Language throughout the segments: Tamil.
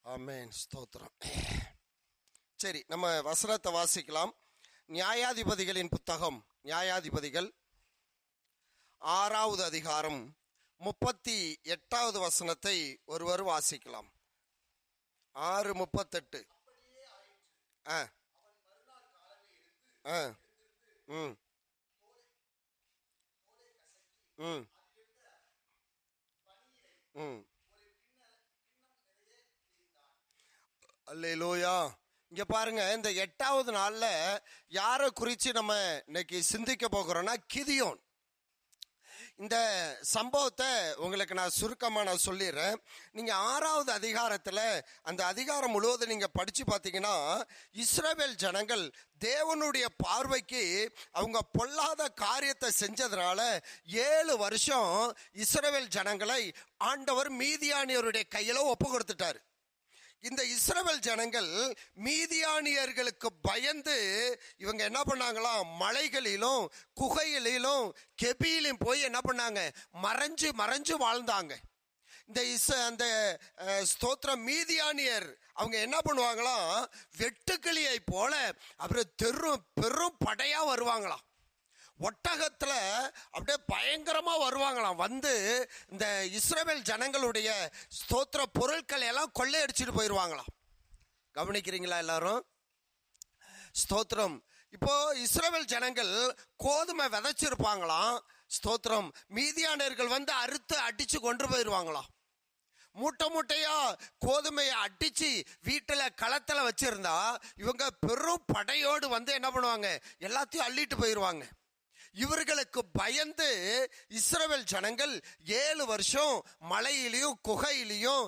ஆமென், ஸ்தோத்திரம். சரி, நம்ம வசனத்தை வாசிக்கலாம். நியாயாதிபதிகளின் புத்தகம், நியாயாதிபதிகள் 6வது அதிகாரம் 38வது வசனத்தை ஒருவர் வாசிக்கலாம். 6:38. ஆ ஆ ம் ம் ம் அல்லேலூயா. இங்க பாருங்க, இந்த 8வது நாள்ல யாரை குறித்து நம்ம இன்னைக்கு சிந்திக்க போகிறோம்னா கிதியோன். இந்த சம்பவத்தை உங்களுக்கு நான் சுருக்கமாக சொல்லிடுறேன். நீங்கள் 6வது அதிகாரத்தில் அந்த அதிகாரம் முழுவதும் நீங்கள் படித்து பார்த்தீங்கன்னா, இஸ்ரவேல் ஜனங்கள் தேவனுடைய பார்வைக்கு அவங்க பொல்லாத காரியத்தை செஞ்சதுனால 7 வருஷம் இஸ்ரவேல் ஜனங்களை ஆண்டவர் மீதியானியருடைய கையில் ஒப்பு கொடுத்துட்டார். இந்த இஸ்ரவேல் ஜனங்கள் மீதியானியர்களுக்கு பயந்து இவங்க என்ன பண்ணாங்களாம், மலைகளிலும் குகைகளிலும் கெபியிலும் போய் என்ன பண்ணாங்க, மறைஞ்சு மறைஞ்சு வாழ்ந்தாங்க. அந்த ஸ்தோத்திரம் மீதியானியர் அவங்க என்ன பண்ணுவாங்களாம், வெட்டுக்கிளியை போல அப்புறம் பெரும் படையா வருவாங்களாம். ஒட்டகத்துல அப்படியே பயங்கரமா வருவாங்களாம். வந்து இந்த இஸ்ரவேல் ஜனங்களுடைய ஸ்தோத்திர பொருட்களை எல்லாம் கொள்ளையடிச்சிட்டு போயிடுவாங்களாம். கவனிக்கிறீங்களா எல்லாரும்? ஸ்தோத்திரம். இப்போ இஸ்ரவேல் ஜனங்கள் கோதுமை விதைச்சிருப்பாங்களாம். ஸ்தோத்திரம். மீதியானர்கள் வந்து அறுத்து அடிச்சு கொண்டு போயிடுவாங்களாம். மூட்டை மூட்டையா கோதுமையை அடிச்சு வீட்டுல களத்துல வச்சிருந்தா இவங்க பெரும் படையோடு வந்து என்ன பண்ணுவாங்க, எல்லாத்தையும் அள்ளிட்டு போயிடுவாங்க. இவர்களுக்கு பயந்து இஸ்ரவேல் ஜனங்கள் 7 வருஷம் மலையிலையும் குகையிலையும்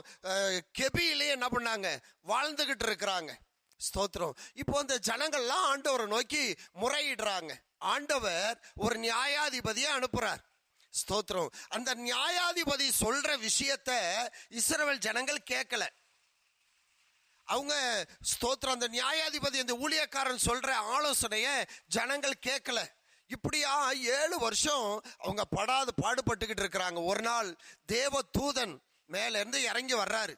கெபியிலையும் என்ன பண்ணாங்க, வாழ்ந்துகிட்டு இருக்கிறாங்க. ஸ்தோத்திரம். இப்போ இந்த ஜனங்கள்லாம் ஆண்டவரை நோக்கி முறையிடுறாங்க. ஆண்டவர் ஒரு நியாயாதிபதியை அனுப்புறார். ஸ்தோத்திரம். அந்த நியாயாதிபதி சொல்ற விஷயத்த இஸ்ரவேல் ஜனங்கள் கேட்கல. அவங்க ஸ்தோத்திரம், அந்த நியாயாதிபதி அந்த ஊழியக்காரன் சொல்ற ஆலோசனைய ஜனங்கள் கேட்கல. இப்படியா 7 வருஷம் அவங்க பாடுபட்டுக்கிட்டு இருக்கிறாங்க. ஒரு நாள் தேவ தூதன் மேல இருந்து இறங்கி வர்றாரு.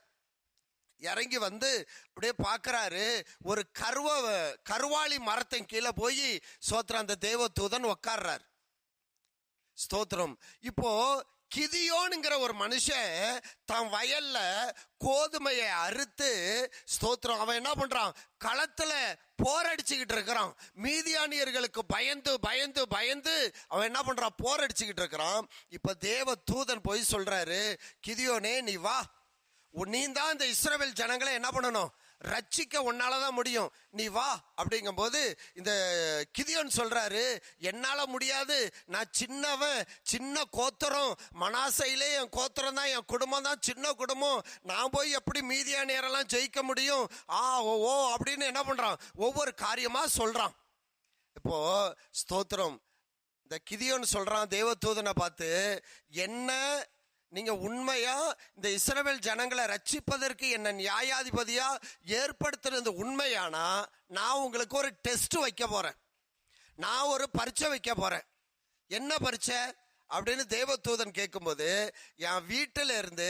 இறங்கி வந்து அப்படியே பார்க்கறாரு, ஒரு கருவாளி மரத்தின் கீழே போய் ஸ்தோத்திரம் அந்த தேவ தூதன் உட்கார்றார். ஸ்தோத்திரம். இப்போ கிதியோனுங்கிற ஒரு மனுஷன் தன் வயல்ல கோதுமையை அறுத்து ஸ்தோத்திரம் அவன் என்ன பண்றான், களத்துல போரடிச்சுக்கிட்டு இருக்கிறான். மீதியானியர்களுக்கு பயந்து பயந்து பயந்து அவன் என்ன பண்றான், போரடிச்சுக்கிட்டு இருக்கிறான். இப்ப தேவ தூதன் போய் சொல்றாரு, கிதியோனே நீ வா, நீ தான் இந்த இஸ்ரவேல் ஜனங்களை என்ன பண்ணணும், ரட்சிக்க உன்னாலதான் முடியும், நீ வா. அப்படிங்கும் போது இந்த கிதியோன் சொல்றாரு, என்னால முடியாது, நான் சின்னவன், சின்ன கோத்திரம், மனாசையிலே என் கோத்திரம் தான், என் குடும்பம் தான் சின்ன குடும்பம், நான் போய் எப்படி மீதியானியரெல்லாம் ஜெயிக்க முடியும், ஓ அப்படின்னு என்ன பண்றான், ஒவ்வொரு காரியமா சொல்றான். இப்போ ஸ்தோத்திரம், இந்த கிதியோன் சொல்றான் தேவதூதனை பார்த்து, என்ன நீங்க உண்மையா இந்த இஸ்ரவேல் ஜனங்களை ரட்சிப்பதற்கு என்ன நியாயாதிபதியா ஏற்படுத்துறது உண்மையானா, நான் உங்களுக்கு ஒரு டெஸ்ட் வைக்க போறேன், நான் ஒரு பரீட்சை வைக்க போறேன். என்ன பரீட்சை அப்படின்னு தேவதூதன் கேட்கும்போது, என் வீட்டில இருந்து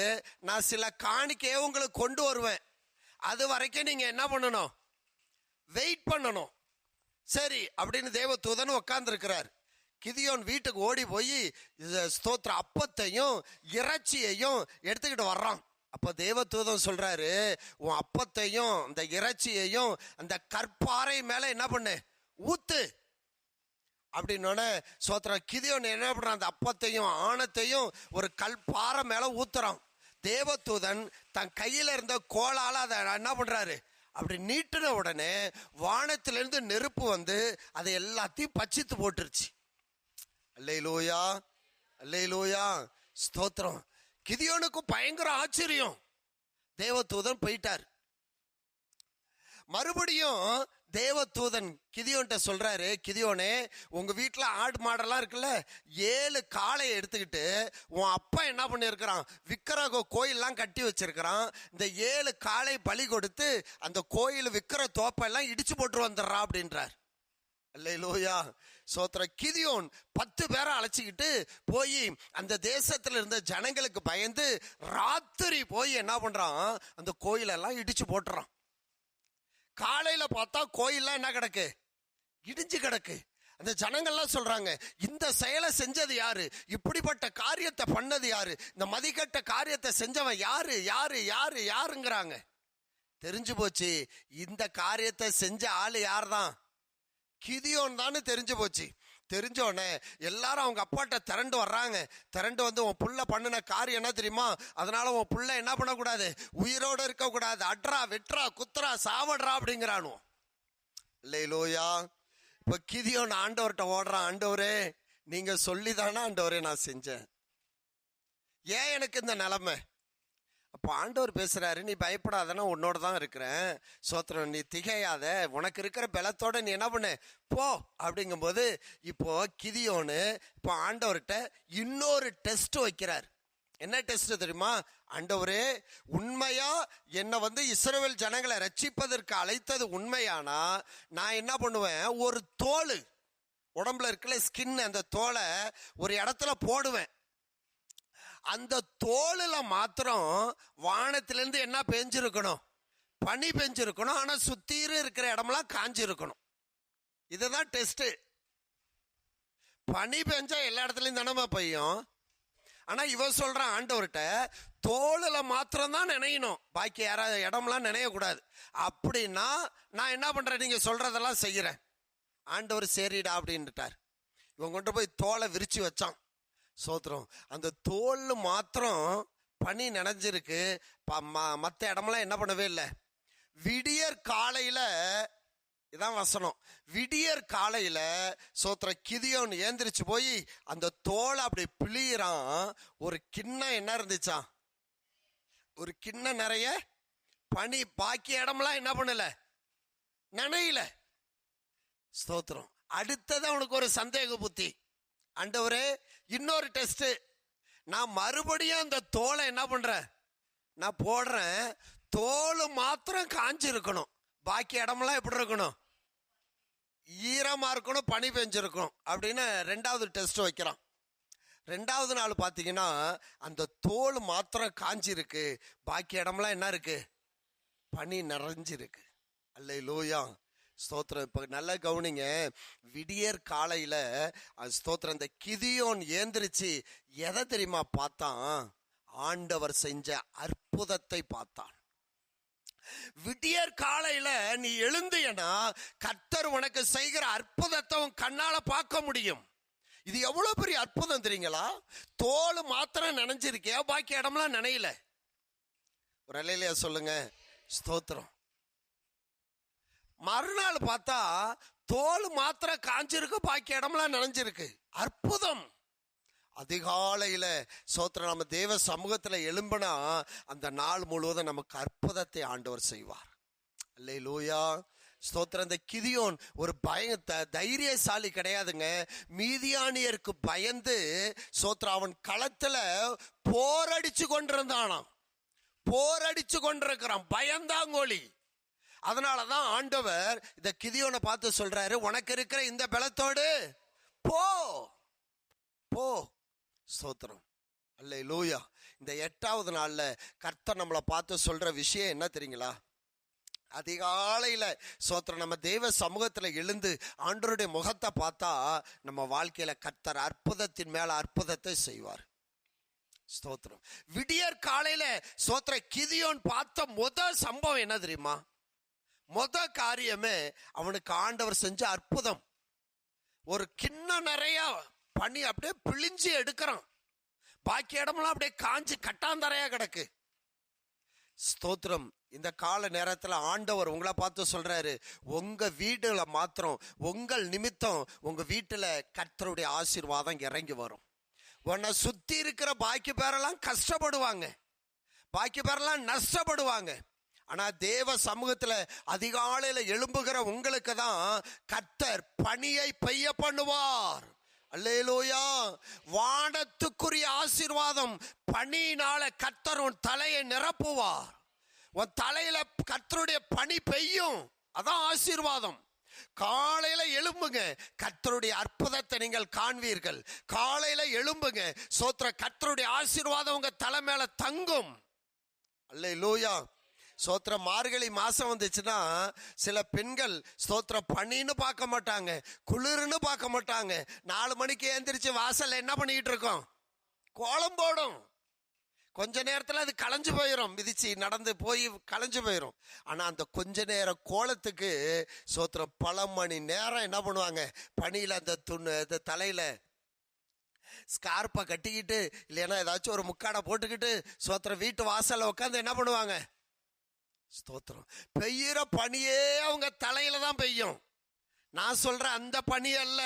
நான் சில காணிக்கையை உங்களுக்கு கொண்டு வருவேன், அது வரைக்கும் நீங்க என்ன பண்ணணும், வெயிட் பண்ணணும். சரி அப்படின்னு தேவதூதன் உட்கார்ந்து இருக்கிறார். கிதியோன் வீட்டுக்கு ஓடி போய் ஸ்தோத்திர அப்பத்தையும் இறைச்சியையும் எடுத்துக்கிட்டு வர்றான். அப்ப தேவதூதன் சொல்றாரு, உன் அப்பத்தையும் இந்த இறைச்சியையும் அந்த கற்பாறை மேல என்ன பண்ணு, ஊத்து அப்படின்னு ஸ்தோத்திரம். கிதியோன் என்ன பண்றான், அந்த அப்பத்தையும் ஆணத்தையும் ஒரு கல்பாறை மேல ஊத்துறான். தேவதூதன் தன் கையில இருந்த கோலால அதை என்ன பண்றாரு, அப்படி நீட்டின உடனே வானத்திலிருந்து நெருப்பு வந்து அதை எல்லாத்தையும் பச்சித்து போட்டுருச்சு. அல்லேலூயா, அல்லேலூயா, ஸ்தோத்திரம். கிதியோனுக்கு பயங்கர ஆச்சரியம். தேவதூதன் போயிட்டார். மறுபடியும் தேவதூதன் கிதியோன்ட்ட சொல்றாரு, கிதியோனே உங்க வீட்டுல ஆடு மாடெல்லாம் இருக்குல்ல, 7 காளையை எடுத்துக்கிட்டு உன் அப்பா என்ன பண்ணிருக்கிறான், விக்கிரக கோயிலெல்லாம் கட்டி வச்சிருக்கிறான், இந்த 7 காளை பலி கொடுத்து அந்த கோயில் விக்கிர தோப்பெல்லாம் இடிச்சு போட்டு வந்துடுறா அப்படின்றார். அல்லேலூயா. கிதியோன் 10 பேரை அழைச்சிக்கிட்டு போய் அந்த தேசத்துல இருந்த ஜனங்களுக்கு பயந்து ராத்திரி போய் என்ன பண்றான், அந்த கோயிலெல்லாம் இடிச்சு போட்டுறான். காலையில பார்த்தா கோயில்லாம் என்ன கிடக்கு, இடிஞ்சு கிடக்கு. அந்த ஜனங்கள்லாம் சொல்றாங்க, இந்த செயலை செஞ்சது யாரு, இப்படிப்பட்ட காரியத்தை பண்ணது யாரு, இந்த மதிக்கட்ட காரியத்தை செஞ்சவன் யாரு யாரு யாரு யாருங்கிறாங்க. தெரிஞ்சு போச்சு, இந்த காரியத்தை செஞ்ச ஆளு யார் தான், கிதியோன் தான் தெரிஞ்சு போச்சு. தெரிஞ்சோடனே எல்லாரும் அவங்க அப்பாட்ட திரண்டு வர்றாங்க. திரண்டு வந்து, உன் புள்ள பண்ணின காரியம் என்ன தெரியுமா, அதனால உன் புள்ள என்ன பண்ணக்கூடாது, உயிரோடு இருக்க கூடாது, அட்ரா வெட்ரா குத்துறா சாவட்றா அப்படிங்கிறானோ. இல்லையிலோயா. இப்ப கிதியோன் ஆண்டவர்கிட்ட ஓடுறான், ஆண்டவரே நீங்க சொல்லிதானா ஆண்டவரே நான் செஞ்சேன், ஏன் எனக்கு இந்த நிலைமை. அப்போ ஆண்டவர் பேசுறாரு, நீ பயப்படாதனா உன்னோட தான் இருக்கிறேன், சோத்திரம், நீ திகையாத, உனக்கு இருக்கிற பலத்தோட நீ என்ன பண்ணு போ அப்படிங்கும்போது, இப்போ கிதியோனு இப்போ ஆண்டவர்கிட்ட இன்னொரு டெஸ்ட் வைக்கிறார். என்ன டெஸ்ட் தெரியுமா, ஆண்டவரே உண்மையா என்னை வந்து இஸ்ரவேல் ஜனங்களை ரட்சிப்பதற்கு அழைத்தது உண்மையானா நான் என்ன பண்ணுவேன், ஒரு தோல் உடம்புல இருக்கிற ஸ்கின், அந்த தோலை ஒரு இடத்துல போடுவேன். அந்த தோலுல மாத்திரம் வானத்திலிருந்து என்ன பெஞ்சிருக்கணும், பனி பெஞ்சிருக்கணும். ஆனா சுத்தீரும் இருக்கிற இடமெல்லாம் காஞ்சிருக்கணும். இதுதான் டெஸ்ட். பனி பெஞ்சா எல்லா இடத்துலயும் தானே பெய்யும். ஆனா இவன் சொல்றான் ஆண்டவர்கிட்ட, தோலுல மாத்திரம் தான் நினையணும், பாக்கி யாராவது இடம்லாம் நினையக்கூடாது. அப்படின்னா நான் என்ன பண்றேன், நீங்க சொல்றதெல்லாம் செய்யறேன். ஆண்டவர் சரிடா அப்படின்ட்டார். இவன் கொண்டு போய் தோலை விரிச்சு வச்சான். சோத்திரம், அந்த தோல் மாத்திரம் பனி நனைஞ்சிருக்கு, மற்ற இடமெல்லாம் என்ன பண்ணவே இல்லை. விடியற் காலையில, இதான் வசனம், விடியற் காலையில சோத்திரம் கிதியோன் ஏந்திரிச்சு போய் அந்த தோலை அப்படி பிழியிறான். ஒரு கிண்ணம் என்ன இருந்துச்சான், ஒரு கிண்ணம் நிறைய பனி. பாக்கி இடமெல்லாம் என்ன பண்ணல, நனையில. ஸ்தோத்திரம். அடுத்தது அவனுக்கு ஒரு சந்தேக புத்தி, ஆண்டவரே இன்னொரு டெஸ்ட், நான் மறுபடியும் அந்த தோலை என்ன பண்றேன், நான் போடுறேன், தோல் மாத்திரம் காஞ்சி இருக்கணும், பாக்கி இடமெல்லாம் எப்படி இருக்கணும், ஈரமா இருக்கணும், பனி பெஞ்சிருக்கணும் அப்படின்னு 2வது டெஸ்ட் வைக்கிறான். 2வது நாள் பார்த்தீங்கன்னா அந்த தோல் மாத்திரம் காஞ்சி இருக்கு, பாக்கி இடமெல்லாம் என்ன இருக்கு, பனி நிறைஞ்சிருக்கு. அல்லேலூயா. ஸ்தோத்திரம். இப்ப நல்லா கவனிங்க, விடியற் காலையில ஸ்தோத்திரம் இந்த கிதியோன் ஏந்திரிச்சு எதை தெரியுமா பார்த்தான், ஆண்டவர் செஞ்ச அற்புதத்தை பார்த்தான். விடியற் காலையில நீ எழுந்தியனா கர்த்தர் உனக்கு செய்கிற அற்புதத்தை உன் கண்ணால பார்க்க முடியும். இது எவ்வளவு பெரிய அற்புதம் தெரியுங்களா, தோல் மாத்திரம் நினைஞ்சிருக்கே, பாக்கி இடம்லாம் நினையல. ஒரு அலையிலையா சொல்லுங்க. ஸ்தோத்திரம். மறுநாள் பார்த்தா தோல் மாத்திரம் காஞ்சிருக்கு, பாக்கி இடம்லாம் நனைஞ்சிருக்கு. அற்புதம். அதிகாலையில சோத்திரம் நம்ம தேவ சமூகத்துல எழும்பினா அந்த நாள் முழுவதும் நமக்கு அற்புதத்தை ஆண்டவர் செய்வார். அல்லேலூயா. ஸ்தோத்திரம். இந்த கிதியோன் ஒரு தைரியசாலி கிடையாதுங்க. மீதியானியருக்கு பயந்து சோத்திரம் அவன் களத்துல போரடிச்சு கொண்டிருந்தானாம், போரடிச்சு கொண்டிருக்கிறான், பயந்தாங்கோலி. அதனாலதான் ஆண்டவர் இந்த கிதியோனை பார்த்து சொல்றாரு, உனக்கு இருக்கிற இந்த பலத்தோடு போ போ. ஸ்தோத்திரம். அல்லேலூயா. இந்த 8வது நாள்ல கர்த்தர் நம்மளை பார்த்து சொல்ற விஷயம் என்ன தெரியுங்களா, அதிகாலையில சோத்திரம் நம்ம தேவ சமூகத்துல எழுந்து ஆண்டவருடைய முகத்தை பார்த்தா நம்ம வாழ்க்கையில கர்த்தர் அற்புதத்தின் மேல அற்புதத்தை செய்வார். ஸ்தோத்திரம். விடியற் காலையில சோத்திர கிதியோன் பார்த்த முதல் சம்பவம் என்ன தெரியுமா, முத காரியமே அவனுக்கு ஆண்டவர் செஞ்ச அற்புதம். ஒரு கிண்ணம் நிறைய பனி அப்படியே பிழிஞ்சு எடுக்கிறான், பாக்கி இடமெல்லாம் அப்படியே காஞ்சி கட்டாந்தரையா கிடக்கு. ஸ்தோத்திரம். இந்த கால நேரத்தில் ஆண்டவர் உங்களை பார்த்து சொல்றாரு, உங்க வீடுல மாத்திரம் உங்கள் நிமித்தம் உங்க வீட்டுல கர்த்தருடைய ஆசீர்வாதம் இறங்கி வரும். உன்னை சுத்தி இருக்கிற பாக்கி பேரெல்லாம் கஷ்டப்படுவாங்க, பாக்கி பேரெல்லாம் நஷ்டப்படுவாங்க. ஆனா தேவ சமூகத்துல அதிகாலையில எழும்புகிற உங்களுக்கு தான் கர்த்தர் பனியை பெய்ய பண்ணுவார். அல்லேலூயா. வானத்துக்குரிய ஆசீர்வாதம் பனியினால கர்த்தர் உன் தலையை நிரப்புவார். உன் தலையில கர்த்தருடைய பனி பெய்யும், அதான் ஆசீர்வாதம். காலையில எழும்புங்க, கர்த்தருடைய அற்புதத்தை நீங்கள் காண்பீர்கள். காலையில எழும்புங்க, ஸ்தோத்திர, கர்த்தருடைய ஆசீர்வாதம் உங்க தலை மேல தங்கும். அல்லேலூயா. ஸ்தோத்திர, மார்கழி மாசம் வந்துச்சுன்னா சில பெண்கள் ஸ்தோத்திர பனின்னு பார்க்க மாட்டாங்க, குளிர்னு பார்க்க மாட்டாங்க. 4 மணிக்கு எழுந்திரிச்சு வாசல்ல என்ன பண்ணிட்டு இருக்கோம்? கோலம் போடும். கொஞ்ச நேரத்தில் அது களைஞ்சு போயிடும், மிதிச்சு நடந்து போய் களைஞ்சு போயிடும். ஆனால் அந்த கொஞ்ச நேரம் கோலத்துக்கு சோத்திரம் பல மணி நேரம் என்ன பண்ணுவாங்க? பனியில் அந்த இந்த தலையில் ஸ்கார்ப்பை கட்டிக்கிட்டு, இல்லைன்னா ஏதாச்சும் ஒரு முக்காடை போட்டுக்கிட்டு சோத்திரம் வீட்டு வாசலில் உட்காந்து என்ன பண்ணுவாங்க? ஸ்தோத்திரம், பெய்யுற பனியே அவங்க தலையில தான் பெய்யும். நான் சொல்ற அந்த பனி அல்ல.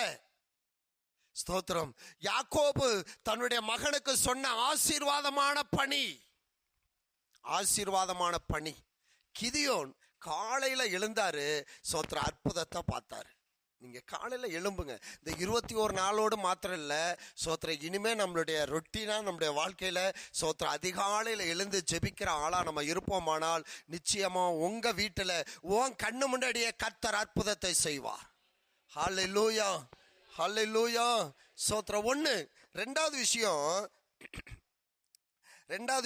ஸ்தோத்திரம், யாக்கோபு தன்னுடைய மகனுக்கு சொன்ன ஆசீர்வாதமான பணி, ஆசீர்வாதமான பணி. கிதியோன் காலையில எழுந்தாரு, ஸ்தோத்திர, அற்புதத்தை பார்த்தாரு. நீங்க காலையில எழும்புங்க. இந்த 21 நாளோடு மாத்திரம் இல்ல, ஸ்தோத்திர, இனிமே நம்மளுடைய ரொட்டீனா நம்முடைய வாழ்க்கையில ஸ்தோத்திர அதிகாலையில எழுந்து ஜெபிக்கிற ஆளா நம்ம இருப்போமானால் நிச்சயமா உங்க வீட்டுல உன் கண்ணு முன்னாடியே கர்த்தர் அற்புதத்தை செய்வார். ஹல்லேலூயா, ஹல்லேலூயா. ஸ்தோத்திரம். ஒண்ணு. ரெண்டாவது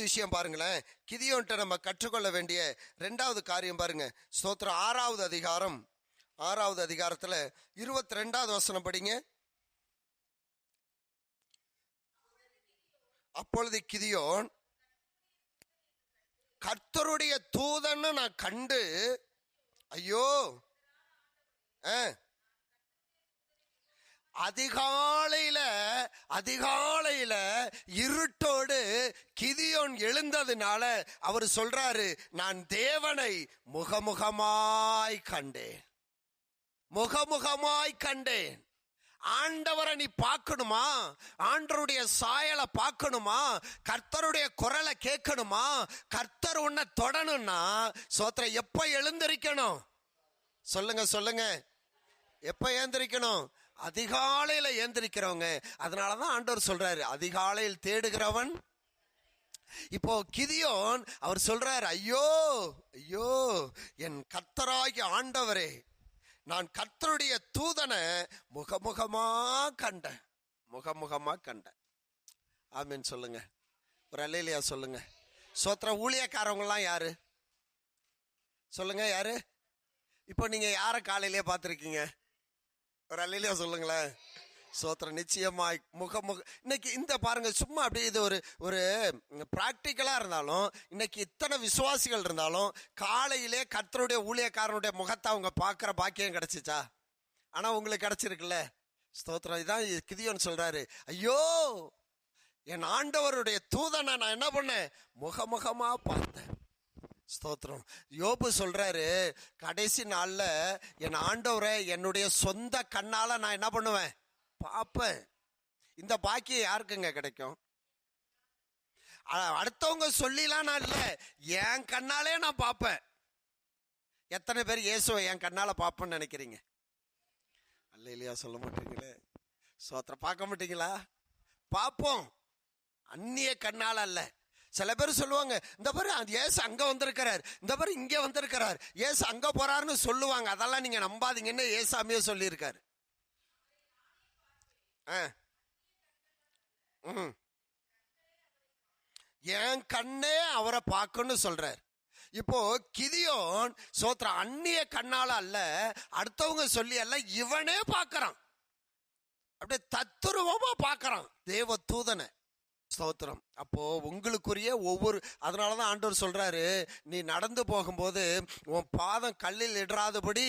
விஷயம் பாருங்களேன், கிதியோன்ட்ட நம்ம கற்றுக்கொள்ள வேண்டிய ரெண்டாவது காரியம் பாருங்க. ஸ்தோத்திரம், 6வது அதிகாரம், 6வது அதிகாரத்துல 22வது வசனம் படிங்க. அப்பொழுது கிதியோன், கர்த்தருடைய தூதன்னு நான் கண்டு, ஐயோ, அதிகாலையில இருட்டோடு கிதியோன் எழுந்ததுனால அவர் சொல்றாரு, நான் தேவனை முகமுகமாய் கண்டேன், முகமுகமாய் கண்டேன். ஆண்டவரை நீ பார்க்கணுமா? ஆண்டவருடைய சாயலை பார்க்கணுமா? கர்த்தருடைய குரலை கேட்கணுமா? கர்த்தர் உன்னை தொடணும்னா சோத்திர எப்ப எழுந்திருக்கணும்? சொல்லுங்க, சொல்லுங்க. எப்ப ஏந்திரிக்கணும்? அதிகாலையில ஏந்திரிக்கிறவங்க. அதனாலதான் ஆண்டவர் சொல்றாரு, அதிகாலையில் தேடுகிறவன். இப்போ கிதியோன் அவர் சொல்றாரு, ஐயோ ஐயோ, என் கர்த்தராகிய ஆண்டவரே, நான் கர்த்தருடைய தூதனை முகமுகமா கண்டேன், முகமுகமா கண்டேன். ஆமீன் சொல்லுங்க, ஒரு அல்லேலூயா சொல்லுங்க. சோத்திர, ஊழியக்காரவங்கலாம் யாரு? சொல்லுங்க, யாரு? இப்போ நீங்க யாரை காலையிலேயே பார்த்துருக்கீங்க? ஒரு அல்லேலூயா சொல்லுங்களேன். சோத்திரம், நிச்சயமாய் இன்னைக்கு இந்த பாருங்க, சும்மா அப்படியே இது ஒரு பிராக்டிக்கலா இருந்தாலும், இன்னைக்கு இத்தனை விசுவாசிகள் இருந்தாலும் காலையிலே கர்த்தருடைய ஊழியக்காரனுடைய முகத்தை அவங்க பார்க்கிற பாக்கியம் கிடைச்சிச்சா? ஆனா உங்களுக்கு கிடைச்சிருக்குல்ல. ஸ்தோத்திரம். இதான் கிதியோன் சொல்றாரு, ஐயோ, என் ஆண்டவருடைய தூதனை நான் என்ன பண்ணேன்? முகமுகமா பார்த்தேன். ஸ்தோத்திரம். யோபு சொல்றாரு, கடைசி நாள்ல என் ஆண்டவரை என்னுடைய சொந்த கண்ணால நான் என்ன பண்ணுவேன்? பார்ப்பேன். இந்த பாக்கியம் யாருக்குங்க கிடைக்கும்? அடுத்தவங்க சொல்லிலாம் நான் இல்ல, என் கண்ணாலே நான் பார்ப்பேன். எத்தனை பேர் இயேசுவை என் கண்ணால பார்ப்பேன்னு நினைக்கிறீங்க? அல்லேலூயா சொல்ல மாட்டீங்களே. ஸ்தோத்திரம். பார்க்க மாட்டீங்களா? பார்ப்போம், அந்நிய கண்ணால அல்ல. சில பேர் சொல்லுவாங்க, இந்த பாரு ஏசு அங்க வந்திருக்கிறார், இந்த பாரு இங்க வந்திருக்கிறார், ஏசு அங்க போறாருன்னு சொல்லுவாங்க. அதெல்லாம் நீங்க நம்பாதீங்கன்னு ஏசாமியே சொல்லியிருக்காரு. என் கண்ணே அவரை பார்க்கணும்னு சொல்றார். இப்போ கிதியோன் சோத்திர அந்நிய கண்ணால அல்ல, அடுத்தவங்க சொல்லி அல்ல, இவனே பார்க்கறான், அப்படியே தத்துருவமா பார்க்கறான் தேவ தூதனை. ஸ்தோத்திரம். அப்போ உங்களுக்குரிய ஒவ்வொரு, அதனாலதான் ஆண்டவர் சொல்றாரு, நீ நடந்து போகும்போது உன் பாதம் கல்லில் இடராதபடி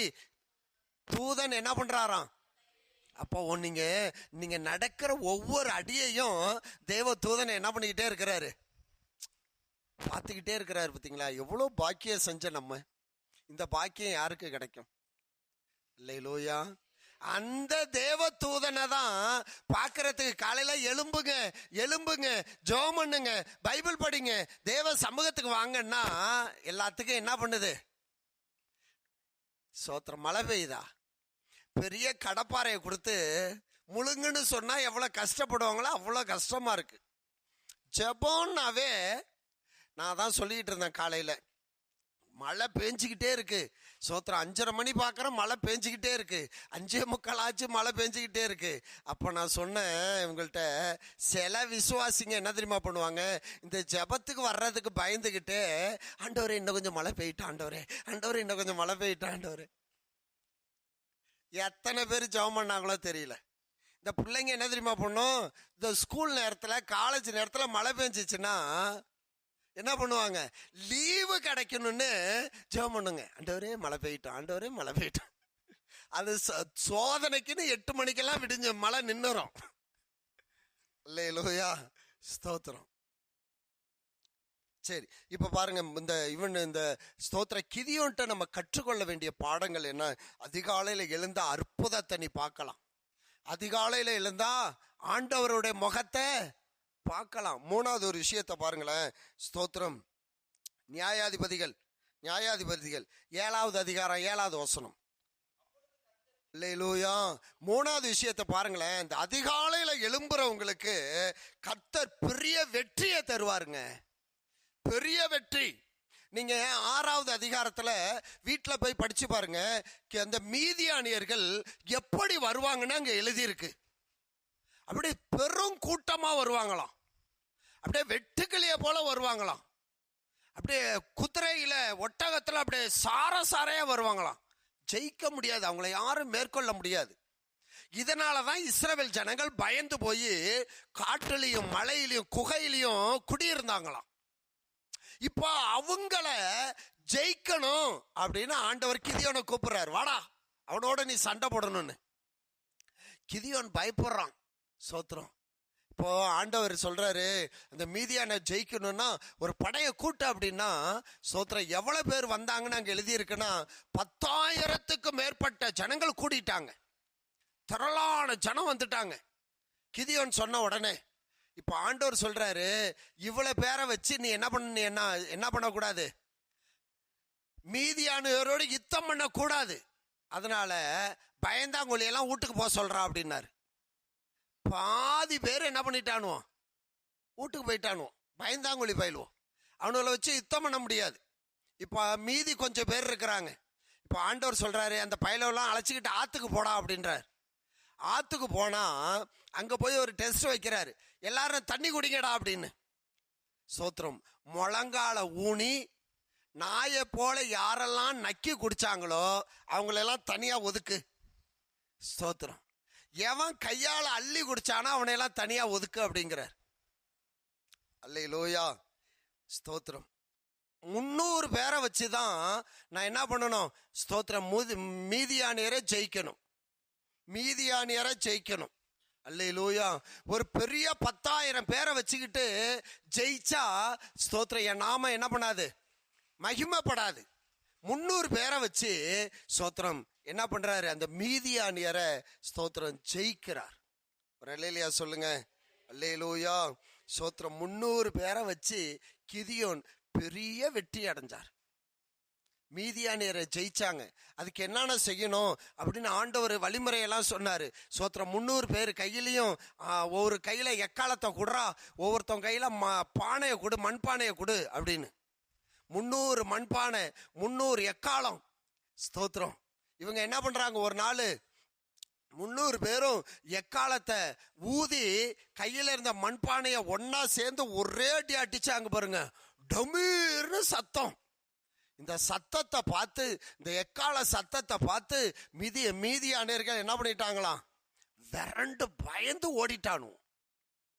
தூதன் என்ன பண்றாராம். அப்போ நீங்க நடக்கிற ஒவ்வொரு அடியையும் தேவ தூதனை என்ன பண்ணிக்கிட்டே இருக்கிறாரு? பார்த்துக்கிட்டே இருக்கிறாரு. பார்த்தீங்களா எவ்வளவு பாக்கியம் செஞ்ச நம்ம. இந்த பாக்கியம் யாருக்கு கிடைக்கும்? அல்லேலூயா. அந்த தேவ தூதனை தான் பார்க்கறதுக்கு காலையில எழும்புங்க, ஜெபம் பண்ணுங்க, பைபிள் படிங்க, தேவ சமூகத்துக்கு வாங்கன்னா எல்லாத்துக்கும் என்ன பண்ணுது? சோத்திரம். மழை பெய்யுதா? பெரிய கடப்பாறையை கொடுத்து முழுங்குன்னு சொன்னா எவ்வளவு கஷ்டப்படுவாங்களோ அவ்வளோ கஷ்டமா இருக்கு. ஜெபம்னாவே நான் தான் சொல்லிட்டு இருந்தேன் காலையில, மழை பெஞ்சிக்கிட்டே இருக்கு. சோத்திரம் 5:30 மணி பார்க்குறேன், மழை பெஞ்சிக்கிட்டே இருக்கு. 5:45 ஆச்சு, மழை பெஞ்சிக்கிட்டே இருக்கு. அப்போ நான் சொன்னேன் இவங்கள்ட்ட, சில விசுவாசிங்க என்ன தெரியுமா பண்ணுவாங்க, இந்த ஜெபத்துக்கு வர்றதுக்கு பயந்துக்கிட்டே, ஆண்டவரே இன்னும் கொஞ்சம் மழை பெய்யிட்டா, ஆண்டவரே ஆண்டவரே இன்னும் கொஞ்சம் மழை பெய்யிட்டா ஆண்டவரே. எத்தனை பேர் ஜெபம் பண்ணாங்களோ தெரியல. இந்த பிள்ளைங்க என்ன தெரியுமா பண்ணும், இந்த ஸ்கூல் நேரத்தில் காலேஜ் நேரத்தில் மழை பெஞ்சிச்சுன்னா என்ன பண்ணுவாங்க, லீவு கிடைக்கணும்னு ஜெபம் பண்ணுங்க, ஆண்டவரே மழை பெய்யிட்டோம், ஆண்டவரே மழை பெய்யிட்டோம். அது சோதனைக்குன்னு 8 மணிக்கெல்லாம் விடிஞ்ச மழை நின்னுரும். அல்லேலூயா, ஸ்தோத்திரம். சரி, இப்ப பாருங்க, இந்த ஸ்தோத்திர கிதியோன்ட்ட நம்ம கற்றுக்கொள்ள வேண்டிய பாடங்கள் என்ன. அதிகாலையில எழுந்த அற்புதத்தை நீ பார்க்கலாம். அதிகாலையில எழுந்தா ஆண்டவருடைய முகத்தை பார்க்கலாம். 3வது ஒரு விஷயத்தை பாருங்களேன். ஸ்தோத்திரம். நியாயாதிபதிகள் 7வது அதிகாரம் 7வது வசனம். அல்லேலூயா. 3வது விஷயத்தை பாருங்களேன். இந்த அதிகாலையில எழும்புறவங்களுக்கு கர்த்தர் பெரிய வெற்றியை தருவாருங்க. பெரிய வெற்றி. நீங்க 6வது அதிகாரத்துல வீட்டுல போய் படிச்சு பாருங்க. அந்த மீதியானியர்கள் எப்படி வருவாங்கன்னு அங்க எழுதியிருக்கு. அப்படியே பெரும் கூட்டமா வருவாங்களாம். அப்படியே வெட்டுக்கிளிய போல வருவாங்களாம். அப்படியே குதிரையில ஒட்டகத்துல அப்படியே சாரையா வருவாங்களாம். ஜெயிக்க முடியாது, அவங்கள யாரும் மேற்கொள்ள முடியாது. இதனாலதான் இஸ்ரவேல் ஜனங்கள் பயந்து போய் காட்டுலையும் மலையிலையும் குகையிலையும் குடியிருந்தாங்களாம். இப்போ அவங்கள ஜெயிக்கணும் அப்படின்னு ஆண்டவர் கிதியோனை கூப்பிடுறாரு, வாடா அவனோட நீ சண்டை போடணும்னு. கிதியோன் பயப்படுறான். சோத்திரம். இப்போ ஆண்டவர் சொல்றாரு, அந்த மீதியான ஜெயிக்கணும்னா ஒரு படையை கூட்ட அப்படின்னா, சோத்திரம் எவ்வளவு பேர் வந்தாங்கன்னு அங்க எழுதி இருக்குன்னா 10,000க்கு மேற்பட்ட ஜனங்கள் கூடிட்டாங்க. திரளான ஜனம் வந்துட்டாங்க. கிதியோன் சொன்ன உடனே இப்போ ஆண்டவர் சொல்றாரு, இவ்வளவு பேரை வச்சு நீ என்ன பண்ணக்கூடாது, மீதியானவரோடு யுத்தம் பண்ண கூடாது. அதனால பயந்தாங்கொழியெல்லாம் வீட்டுக்கு போக சொல்றா அப்படின்னாரு. பாதி பேர் என்ன பண்ணிட்டானுவோம், வீட்டுக்கு போயிட்டானுவோம். பயந்தாங்கொழி பயிலுவோம். அவனுங்களை வச்சு யுத்தம் பண்ண முடியாது. இப்போ மீதி கொஞ்சம் பேர் இருக்கிறாங்க. இப்போ ஆண்டவர் சொல்றாரு, அந்த பயிலெல்லாம் அழைச்சிக்கிட்டு ஆத்துக்கு போடா அப்படின்றார். ஆத்துக்கு போனா அங்க போய் ஒரு டெஸ்ட் வைக்கிறாரு, எல்லாரும் தண்ணி குடிங்கடா அப்படின்னு. சோத்திரம். முழங்கால ஊனி நாயை போல யாரெல்லாம் நக்கி குடிச்சாங்களோ அவங்களெல்லாம் தனியா ஒதுக்கு. ஸ்தோத்திரம். எவன் கையால அள்ளி குடிச்சானா அவனையெல்லாம் தனியா ஒதுக்கு அப்படிங்கிறார். அல்லேலூயா, ஸ்தோத்திரம். 300 பேரை வச்சுதான் நான் என்ன பண்ணணும், ஸ்தோத்திரம், மீதியானியரை ஜெயிக்கணும். அல்லேலூயா. ஒரு பெரிய 10,000 பேரை வச்சுக்கிட்டு ஜெயிச்சா ஸ்தோத்திரம் என் நாம என்ன பண்ணாது, மகிமைப்படாது. 300 பேரை வச்சு ஸ்தோத்திரம் என்ன பண்றாரு, அந்த மீதியானியரை ஸ்தோத்திரம் ஜெயிக்கிறார். ஒரு அல்லேலூயா சொல்லுங்க. அல்லேலூயா, ஸ்தோத்திரம். 300 பேரை வச்சு கிதியோன் பெரிய வெற்றி அடைஞ்சார். மீதியானியரை ஜெயிச்சாங்க. அதுக்கு என்னென்ன செய்யணும் அப்படின்னு ஆண்டவர் வழிமுறையெல்லாம் சொன்னாரு. சோத்திரம். 300 பேர் கையிலையும் ஒவ்வொரு கையில எக்காலத்தை கொடுறா, ஒவ்வொருத்தவங்க கையில பானையை கொடு, மண்பானையை கொடு அப்படின்னு. 300 மண்பானை, 300 எக்காலம். ஸ்தோத்திரம். இவங்க என்ன பண்றாங்க, ஒரு நாள் 300 பேரும் எக்காலத்தை ஊதி கையில இருந்த மண்பானைய ஒன்னா சேர்ந்து ஒரே அடி அடிச்சாங்க பாருங்க. டமீர்னு சத்தம். இந்த சத்தத்தை பார்த்து, இந்த எக்கால சத்தத்தை பார்த்து மீதியானியர்கள் என்ன பண்ணிட்டாங்களாம், விரண்டு பயந்து ஓடிட்டானு.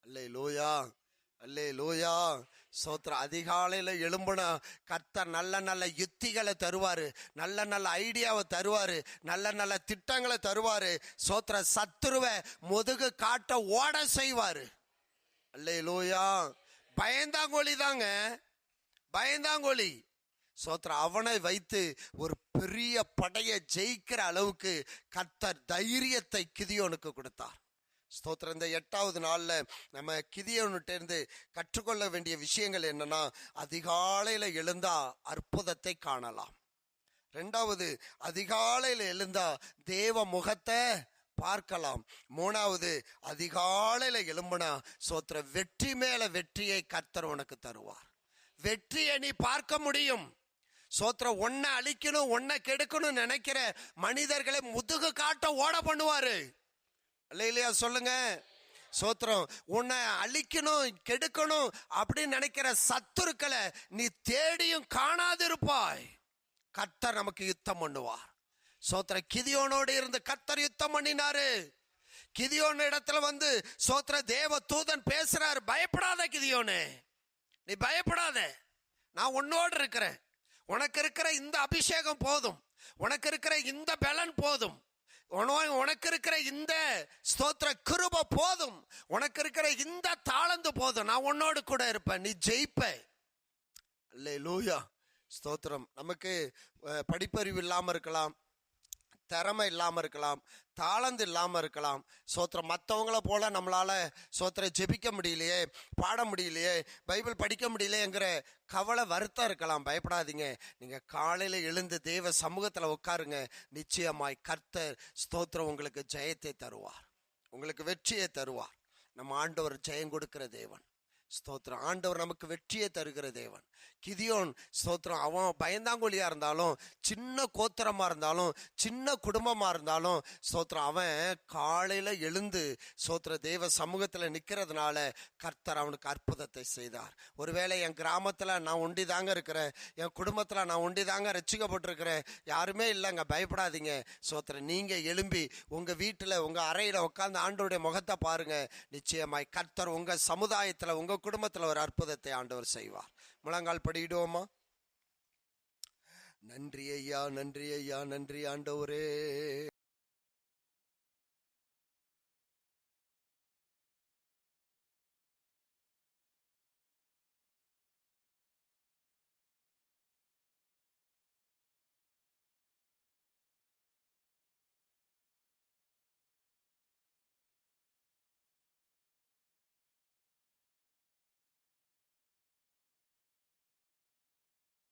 அல்லேலூயா, அல்லேலூயா, சோத்திரம். அதிகாலையில எழும்புன கர்த்தர் நல்ல நல்ல யுத்திகளை தருவாரு, நல்ல நல்ல ஐடியாவை தருவாரு, நல்ல நல்ல திட்டங்களை தருவாரு. சோத்திர. சத்துருவை முதுகு காட்ட ஓட செய்வாரு. அல்லேலூயா. பயந்தாங்கோழி தாங்க, பயந்தாங்கோழி. சோத்திரம். அவனை வைத்து ஒரு பெரிய படையை ஜெயிக்கிற அளவுக்கு கர்த்தர் தைரியத்தை கிதியோனுக்கு கொடுத்தார். ஸ்தோத்திரம். இந்த 8வது நாள்ல நம்ம கிதியோனுட்ட இருந்து கற்றுக்கொள்ள வேண்டிய விஷயங்கள் என்னன்னா, அதிகாலையில எழுந்தா அற்புதத்தை காணலாம். 2வது, அதிகாலையில எழுந்தா தேவ முகத்தை பார்க்கலாம். 3வது, அதிகாலையில எழும்புனா சோத்திர வெற்றி மேல வெற்றியை கர்த்தர் உனக்கு தருவார். வெற்றியை நீ பார்க்க முடியும். சோத்திரம் ஒன்ன அழிக்கணும், ஒன்ன கெடுக்கணும் நினைக்கிற மனிதர்களை முதுகு காட்ட ஓட பண்ணுவாரு. இல்லையா சொல்லுங்க. சோத்திரம் உன்னை அழிக்கணும், கெடுக்கணும் அப்படின்னு நினைக்கிற சத்துருக்களை நீ தேடியும் காணாதிருப்பாய். கர்த்தர் நமக்கு யுத்தம் பண்ணுவார். சோத்திர கிதியோனோடு இருந்து கர்த்தர் யுத்தம் பண்ணினாரு. கிதியோன் இடத்துல வந்து சோத்திர தேவ தூதன் பேசுறாரு, பயப்படாத கிதியோனே, நீ பயப்படாத, நான் உன்னோடு இருக்கிறேன். உனக்கு இருக்கிற இந்த அபிஷேகம் போதும், உனக்கு இருக்கிற இந்த பலன் போதும், உனக்கு இருக்கிற இந்த ஸ்தோத்திர கிருபை போதும், உனக்கு இருக்கிற இந்த தாளந்து போதும், நான் உன்னோடு கூட இருப்பேன், நீ ஜெயிப்ப. அல்லேலூயா. ஸ்தோத்திரம். நமக்கு படிப்பறிவு இல்லாமல் இருக்கலாம், திறமை இல்லாமல் இருக்கலாம், தாளந்து இல்லாமல் இருக்கலாம். சோத்திரம் மற்றவங்கள போல நம்மளால சோத்திரம் ஜெபிக்க முடியலையே, பாட முடியலையே, பைபிள் படிக்க முடியலையேங்கிற கவலை வருத்தம் இருக்கலாம். பயப்படாதீங்க. நீங்கள் காலையில் எழுந்து தேவ சமூகத்தில் உட்காருங்க. நிச்சயமாய் கர்த்தர் ஸ்தோத்திரம் உங்களுக்கு ஜெயத்தை தருவார், உங்களுக்கு வெற்றியை தருவார். நம்ம ஆண்டவர் ஜெயம் கொடுக்கிற தேவன். ஸ்தோத்திரம். ஆண்டவர் நமக்கு வெற்றியை தருகிற தேவன். கிதியோன் ஸ்தோத்திரம், அவன் பயந்தாங்கொழியா இருந்தாலும், சின்ன கோத்திரமா இருந்தாலும், சின்ன குடும்பமா இருந்தாலும் ஸ்தோத்திரம், அவன் காலையில எழுந்து ஸ்தோத்திர தேவ சமூகத்துல நிக்கிறதுனால கர்த்தர் அவனுக்கு அற்புதத்தை செய்தார். ஒருவேளை என் கிராமத்துல நான் ஒண்டி தாங்க இருக்கிறேன், என் குடும்பத்துல நான் ஒண்டி தாங்க ரட்சிக்கப்பட்டிருக்கிறேன், யாருமே இல்லைங்க, பயப்படாதீங்க. ஸ்தோத்திரம். நீங்க எழும்பி உங்க வீட்டுல உங்க அறையில உட்கார்ந்து ஆண்டவருடைய முகத்தை பாருங்க. நிச்சயமாய் கர்த்தர் உங்க சமுதாயத்துல உங்க குடும்பத்துல ஒரு அற்புதத்தை ஆண்டவர் செய்வார். முழங்கால் படியிடுவோமா? நன்றி ஐயா, நன்றி ஐயா, நன்றி ஆண்டவரே.